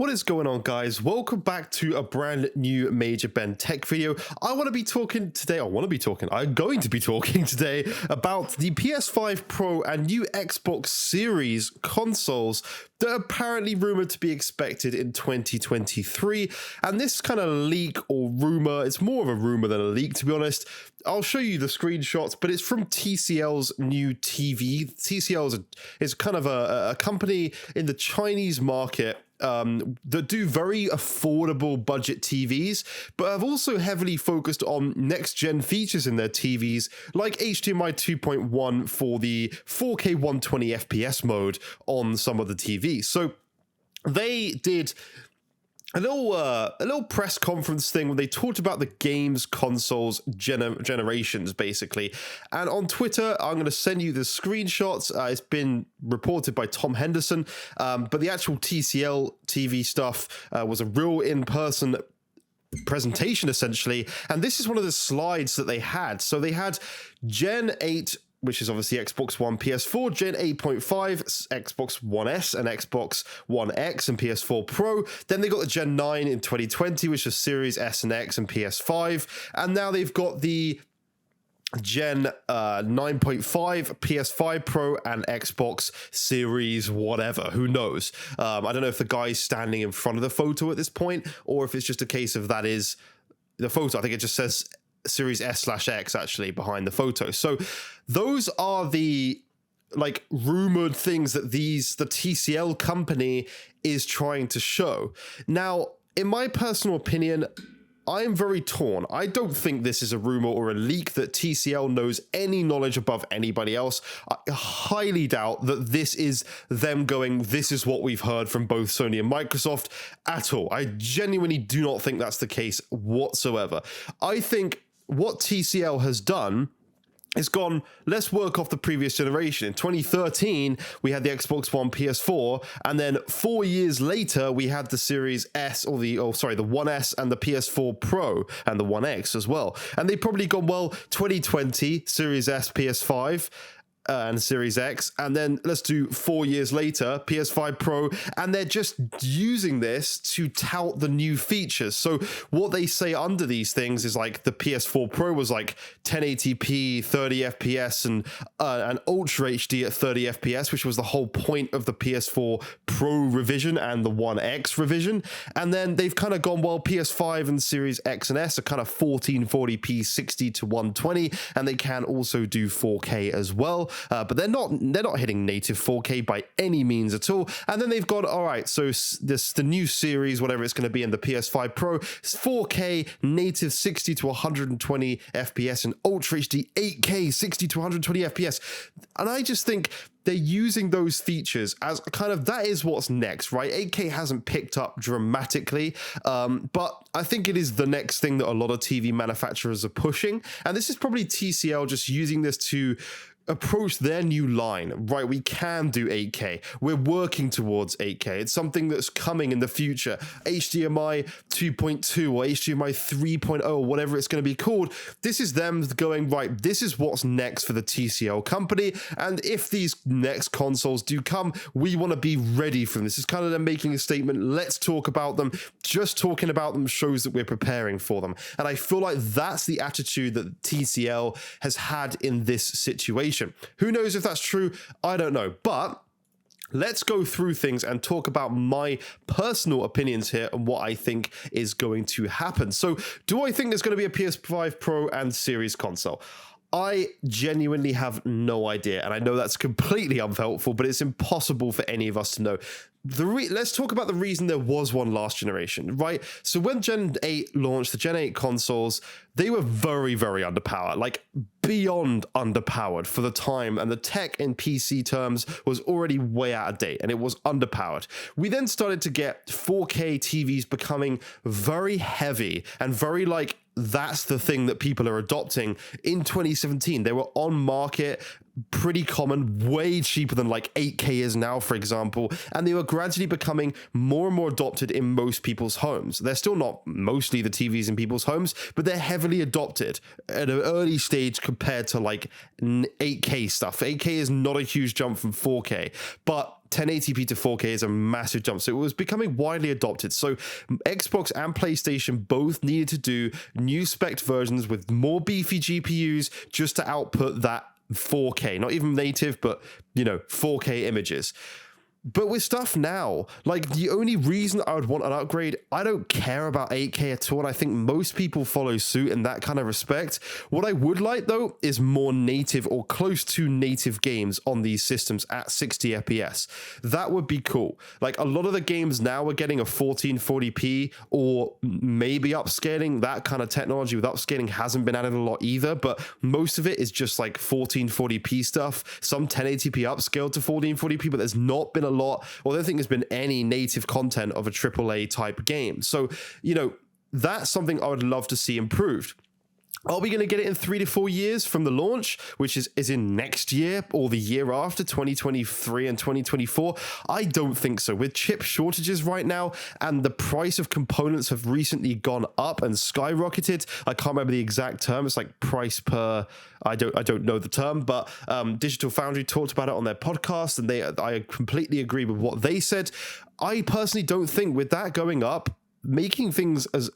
What is going on, guys? Welcome back to a brand new Major Ben Tech video. I'm going to be talking today about the PS5 Pro and new Xbox Series consoles that are apparently rumored to be expected in 2023. And this kind of leak or rumor, it's more of a rumor than a leak, to be honest. I'll show you the screenshots, but it's from TCL's new TV. TCL is kind of a company in the Chinese market that do very affordable budget TVs, but have also heavily focused on next-gen features in their TVs, like HDMI 2.1 for the 4K 120 FPS mode on some of the TVs. So they did a little press conference thing where they talked about the games consoles generations, basically. And on Twitter, I'm going to send you the screenshots. It's been reported by Tom Henderson, but the actual TCL TV stuff was a real in-person presentation, essentially. And this is one of the slides that they had. So they had Gen 8, which is obviously Xbox One, PS4, Gen 8.5, Xbox One S and Xbox One X and PS4 Pro. Then they got the Gen 9 in 2020, which is Series S and X and PS5. And now they've got the Gen 9.5, PS5 Pro and Xbox Series whatever, who knows. I don't know if the guy's standing in front of the photo at this point, or if it's just a case of that is the photo. I think it just says Series S/X actually behind the photo. So those are the rumored things that the TCL company is trying to show. Now, in my personal opinion, I am very torn. I don't think this is a rumor or a leak that TCL knows any knowledge above anybody else. I highly doubt that this is them going, this is what we've heard from both Sony and Microsoft at all. I genuinely do not think that's the case whatsoever. I think what TCL has done is gone, let's work off the previous generation. In 2013, we had the Xbox One, PS4, and then 4 years later, we had the Series S, the One S and the PS4 Pro and the One X as well. And they've probably gone, well, 2020, Series S, PS5, and Series X, and then let's do 4 years later, PS5 Pro, and they're just using this to tout the new features. So what they say under these things is like the PS4 Pro was like 1080p, 30 FPS, and Ultra HD at 30 FPS, which was the whole point of the PS4 Pro revision and the One X revision. And then they've kind of gone, well, PS5 and Series X and S are kind of 1440p 60 to 120, and they can also do 4K as well. But they're not hitting native 4K by any means at all. And then they've got, all right, so the new series, whatever it's going to be in the PS5 Pro, 4K native 60 to 120 FPS and Ultra HD 8K 60 to 120 FPS. And I just think they're using those features as kind of, that is what's next, right? 8K hasn't picked up dramatically, but I think it is the next thing that a lot of TV manufacturers are pushing. And this is probably TCL just using this to approach their new line, right? We can do 8K. We're working towards 8K. It's something that's coming in the future. HDMI 2.2 or HDMI 3.0 or whatever it's going to be called. This is them going, right, this is what's next for the TCL company. And if these next consoles do come, we want to be ready for them. This is kind of them making a statement. Let's talk about them. Just talking about them shows that we're preparing for them. And I feel like that's the attitude that TCL has had in this situation. Who knows if that's true? I don't know. But let's go through things and talk about my personal opinions here and what I think is going to happen. So, do I think there's going to be a PS5 Pro and Series console? I genuinely have no idea, and I know that's completely unhelpful, but it's impossible for any of us to know. Let's talk about the reason there was one last generation, right? So when Gen 8 launched, the Gen 8 consoles, they were very, very underpowered, like beyond underpowered for the time, and the tech in PC terms was already way out of date, and it was underpowered. We then started to get 4K TVs becoming very heavy and very that's the thing that people are adopting in 2017. They were on market pretty common, way cheaper than like 8K is now, for example, and they were gradually becoming more and more adopted in most people's homes. They're still not mostly the TVs in people's homes, but they're heavily adopted at an early stage compared to like 8K stuff. 8K is not a huge jump from 4K, but 1080p to 4K is a massive jump. So it was becoming widely adopted. So Xbox and PlayStation both needed to do new spec versions with more beefy GPUs just to output that 4K, not even native, but 4K images. But with stuff now, like the only reason I would want an upgrade, I don't care about 8K at all. And I think most people follow suit in that kind of respect. What I would like though is more native or close to native games on these systems at 60 FPS. That would be cool. Like a lot of the games now are getting a 1440p or maybe upscaling. That kind of technology with upscaling hasn't been added a lot either, but most of it is just like 1440p stuff. Some 1080p upscaled to 1440p, but there's not been a lot, or I don't think there's been any native content of a AAA type game. So, that's something I would love to see improved. Are we going to get it in 3 to 4 years from the launch, which is in next year or the year after, 2023 and 2024? I don't think so. With chip shortages right now and the price of components have recently gone up and skyrocketed. I can't remember the exact term. It's like price per, I don't know the term, but Digital Foundry talked about it on their podcast, and I completely agree with what they said. I personally don't think with that going up, making things as,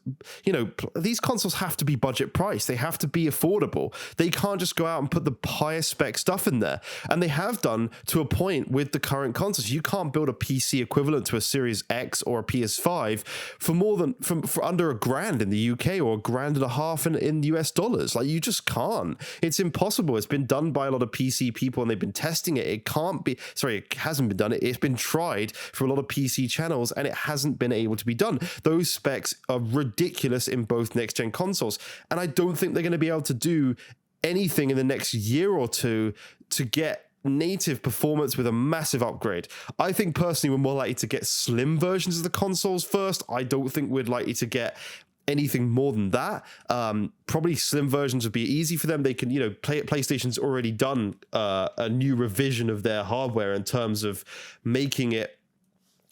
these consoles have to be budget priced. They have to be affordable. They can't just go out and put the highest spec stuff in there. And they have done to a point with the current consoles. You can't build a PC equivalent to a Series X or a PS5 for under $1,000 in the UK or $1,500 in US dollars. Like, you just can't. It's impossible. It's been done by a lot of PC people and they've been testing it. It hasn't been done. It's been tried for a lot of PC channels and it hasn't been able to be done. Those specs are ridiculous in both next-gen consoles, and I don't think they're going to be able to do anything in the next year or two to get native performance with a massive upgrade. I think personally we're more likely to get slim versions of the consoles first. I don't think we're likely to get anything more than that. Probably slim versions would be easy for them. They can, PlayStation's already done a new revision of their hardware in terms of making it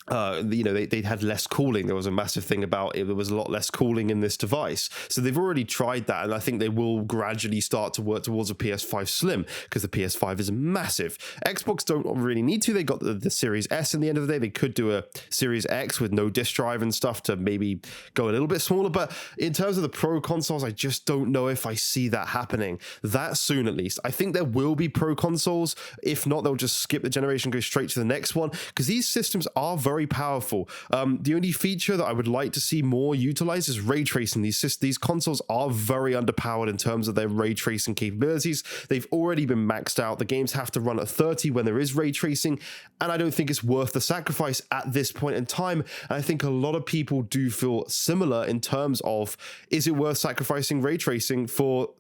they had less cooling. There was a massive thing about it. There was a lot less cooling in this device. So they've already tried that. And I think they will gradually start to work towards a PS5 Slim because the PS5 is massive. Xbox don't really need to. They got the Series S in the end of the day. They could do a Series X with no disk drive and stuff to maybe go a little bit smaller. But in terms of the Pro consoles, I just don't know if I see that happening that soon, at least. I think there will be Pro consoles. If not, they'll just skip the generation, go straight to the next one, because these systems are very powerful. The only feature that I would like to see more utilized is ray tracing. These consoles are very underpowered in terms of their ray tracing capabilities. They've already been maxed out. The games have to run at 30 when there is ray tracing, and I don't think it's worth the sacrifice at this point in time. And I think a lot of people do feel similar in terms of, is it worth sacrificing ray tracing for,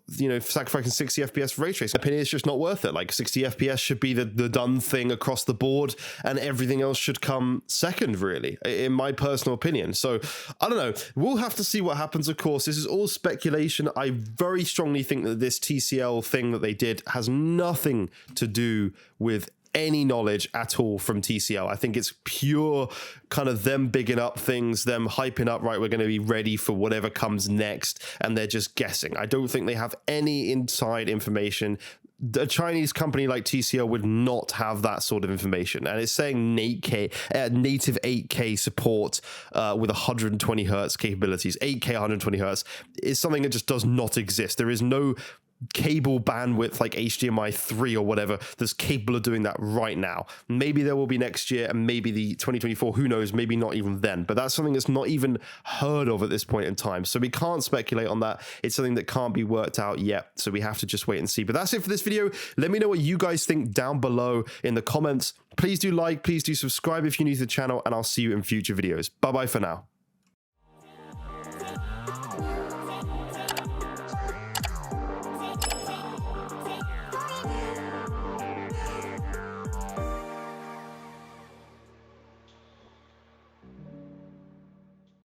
sacrificing 60 FPS for ray tracing? My opinion, it's just not worth it. Like, 60 FPS should be the done thing across the board, and everything else should come second, really, in my personal opinion. So I don't know. We'll have to see what happens. Of course, this is all speculation. I very strongly think that this TCL thing that they did has nothing to do with any knowledge at all from TCL. I think it's pure kind of them bigging up things, them hyping up, right, we're going to be ready for whatever comes next, and they're just guessing. I don't think they have any inside information. A Chinese company like TCL would not have that sort of information. And it's saying native 8K support with 120 hertz capabilities. 8K 120 hertz is something that just does not exist. There is no cable bandwidth like HDMI 3 or whatever that's capable of doing that right now. Maybe there will be next year, and maybe the 2024, who knows, maybe not even then. But that's something that's not even heard of at this point in time. So we can't speculate on that. It's something that can't be worked out yet. So we have to just wait and see. But that's it for this video. Let me know what you guys think down below in the comments. Please do like, please do subscribe if you're new to the channel, and I'll see you in future videos. Bye bye for now.